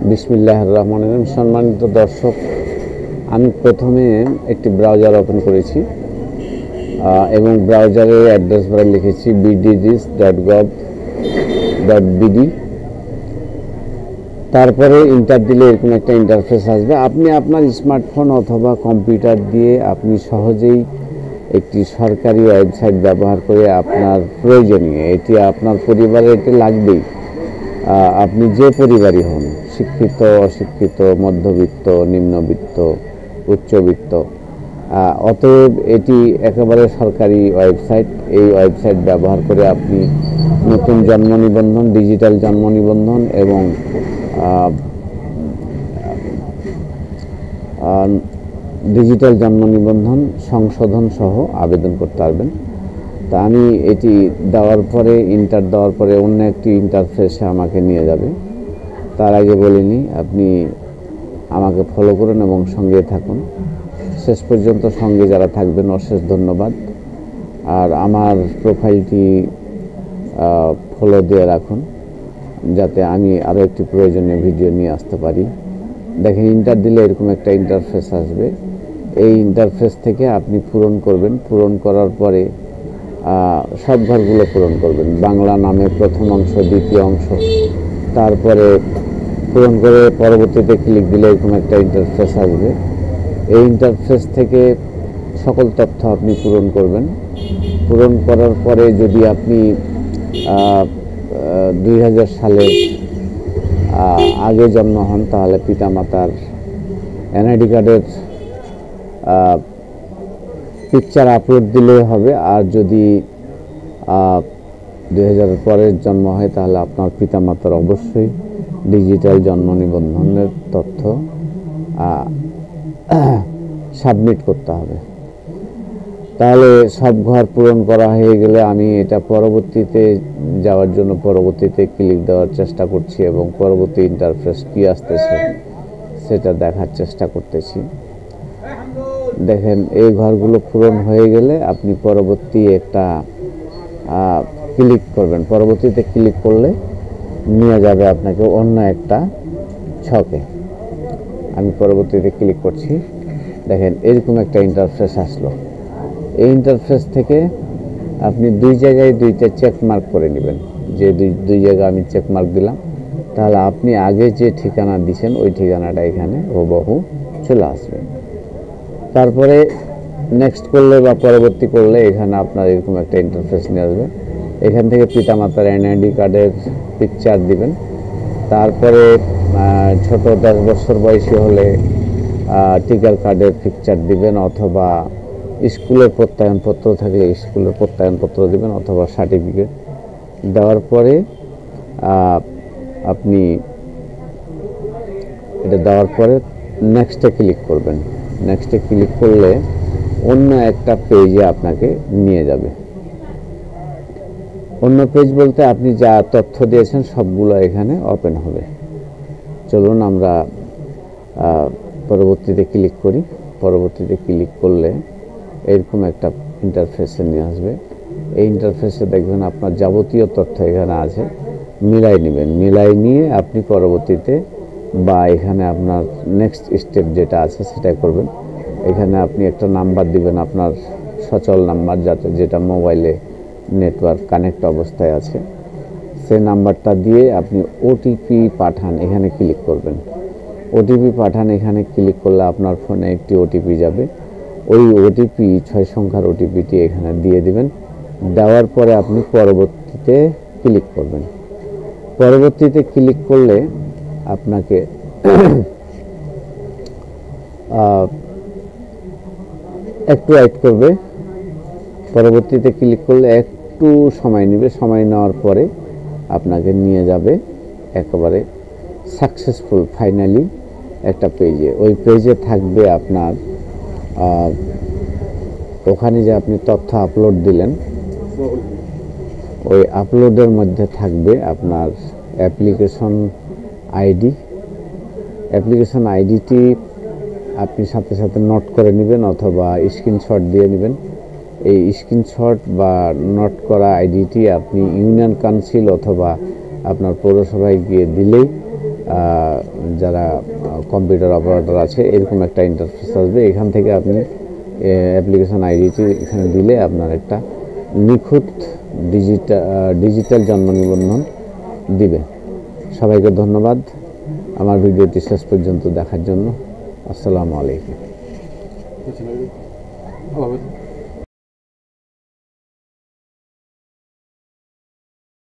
বিসমিল্লাহির রহমানির রহিম। সম্মানিত দর্শক, আমি প্রথমে একটি ব্রাউজার ওপেন করেছি এবং ব্রাউজারে অ্যাড্রেস বারে লিখেছি bdris.gov.bd। তারপরে ইন্টার দিলে এরকম একটা ইন্টারফেস আসবে। আপনি আপনার স্মার্টফোন অথবা কম্পিউটার দিয়ে আপনি সহজেই একটি সরকারি ওয়েবসাইট ব্যবহার করে আপনার প্রয়োজনীয়, এটি আপনার পরিবারে এটি লাগবেই, আপনি যে পরিবারই হন, শিক্ষিত, অশিক্ষিত, মধ্যবিত্ত, নিম্নবিত্ত, উচ্চবিত্ত, অতএব এটি একেবারে সরকারি ওয়েবসাইট। এই ওয়েবসাইট ব্যবহার করে আপনি নতুন জন্ম নিবন্ধন, ডিজিটাল জন্ম নিবন্ধন এবং ডিজিটাল জন্ম নিবন্ধন সংশোধন সহ আবেদন করতে পারবেন। তা আমি এটি দেওয়ার পরে, ইন্টার দেওয়ার পরে অন্য একটি ইন্টারফেসে আমাকে নিয়ে যাবে। তার আগে বলিনি, আপনি আমাকে ফলো করুন এবং সঙ্গে থাকুন। শেষ পর্যন্ত সঙ্গে যারা থাকবেন অশেষ ধন্যবাদ। আর আমার প্রোফাইলটি ফলো দিয়ে রাখুন, যাতে আমি আরও একটি প্রয়োজনীয় ভিডিও নিয়ে আসতে পারি। দেখেন, ইন্টার দিলে এরকম একটা ইন্টারফেস আসবে। এই ইন্টারফেস থেকে আপনি পূরণ করবেন। পূরণ করার পরে সব ঘরগুলো পূরণ করবেন, বাংলা নামে প্রথম অংশ, দ্বিতীয় অংশ। তারপরে পূরণ করে পরবর্তীতে ক্লিক দিলে এরকম একটা ইন্টারফেস আসবে। এই ইন্টারফেস থেকে সকল তথ্য আপনি পূরণ করবেন। পূরণ করার পরে যদি আপনি 2000 সালের আগে জন্ম হন, তাহলে পিতামাতার এনআইডি কার্ডের পিকচার আপলোড দিলেই হবে। আর যদি 2000 পরের জন্ম হয়, তাহলে আপনার পিতামাতার অবশ্যই ডিজিটাল জন্ম নিবন্ধনের তথ্য সাবমিট করতে হবে। তাহলে সব ঘর পূরণ করা হয়ে গেলে আমি এটা পরবর্তীতে যাওয়ার জন্য পরবর্তীতে ক্লিক দেওয়ার চেষ্টা করছি এবং পরবর্তী ইন্টারফেস কি আসতেছে সেটা দেখার চেষ্টা করতেছি। দেখেন, এই ঘরগুলো পূরণ হয়ে গেলে আপনি পরবর্তী একটা ক্লিক করবেন। পরবর্তীতে ক্লিক করলে নিয়ে যাবে আপনাকে অন্য একটা ছকে। আমি পরবর্তীতে ক্লিক করছি। দেখেন, এরকম একটা ইন্টারফেস আসলো। এই ইন্টারফেস থেকে আপনি দুই জায়গায় দুইটা চেক মার্ক করে নেবেন। যে দুই জায়গায় আমি চেক মার্ক দিলাম, তাহলে আপনি আগে যে ঠিকানা দিয়েছেন ওই ঠিকানাটা এখানে হুবহু চলে আসবে। তারপরে নেক্সট করলে বা পরবর্তী করলে এখানে আপনার এরকম একটা ইন্টারফেস নিয়ে আসবে। এখান থেকে পিতামাতার এনআইডি কার্ডের পিকচার দিবেন। তারপরে ছোট 10 বছর বয়সী হলে টিকার কার্ডের পিকচার দিবেন, অথবা স্কুলের প্রত্যয়নপত্র থাকলে স্কুলের প্রত্যয়নপত্র দিবেন, অথবা সার্টিফিকেট। দেওয়ার পরে আপনি এটা দেওয়ার পরে নেক্সটে ক্লিক করবেন। নেক্সটে ক্লিক করলে অন্য একটা পেজে আপনাকে নিয়ে যাবে। অন্য পেজ বলতে আপনি যা তথ্য দিয়েছেন সবগুলো এখানে ওপেন হবে। চলুন আমরা পরবর্তীতে ক্লিক করি। পরবর্তীতে ক্লিক করলে এরকম একটা ইন্টারফেসে নিয়ে আসবে। এই ইন্টারফেসে দেখবেন আপনার যাবতীয় তথ্য এখানে আছে, মিলাই নেবেন। মিলাই নিয়ে আপনি পরবর্তীতে বা এখানে আপনার নেক্সট স্টেপ যেটা আছে সেটাই করবেন। এখানে আপনি একটা নাম্বার দিবেন, আপনার সচল নাম্বার, যেটা মোবাইলে নেটওয়ার্ক কানেক্ট অবস্থায় আছে। সেই নাম্বারটা দিয়ে আপনি ওটিপি পাঠান, এখানে ক্লিক করবেন। ওটিপি পাঠান, এখানে ক্লিক করলে আপনার ফোনে একটি ওটিপি যাবে। ওই ওটিপি 6 সংখ্যার ওটিপিটি এখানে দিয়ে দিবেন। দেওয়ার পরে আপনি পরবর্তীতে ক্লিক করবেন। পরবর্তীতে ক্লিক করলে আপনাকে একটু ওয়েট করবে। পরবর্তীতে ক্লিক করলে একটু সময় নেবে। সময় নেওয়ার পরে আপনাকে নিয়ে যাবে একেবারে সাকসেসফুল ফাইনালি একটা পেজে। ওই পেজে থাকবে আপনার ওখানে যে আপনি তথ্য আপলোড দিলেন, ওই আপলোডের মধ্যে থাকবে আপনার অ্যাপ্লিকেশন আইডি। অ্যাপ্লিকেশন আইডিটি আপনি সাথে সাথে নোট করে নেবেন অথবা স্ক্রিনশট দিয়ে নেবেন। এই স্ক্রিনশট বা নোট করা আইডিটি আপনি ইউনিয়ন কাউন্সিল অথবা আপনার পৌরসভায় গিয়ে দিলেই যারা কম্পিউটার অপারেটর আছে এরকম একটা ইন্টারফেস আসবে। এখান থেকে আপনি অ্যাপ্লিকেশন আইডিটি এখানে দিলে আপনার একটা নিখুঁত ডিজিটাল জন্ম নিবন্ধন দিবে। সবাইকে ধন্যবাদ আমার ভিডিওটি শেষ পর্যন্ত দেখার জন্য। আসসালামু আলাইকুম।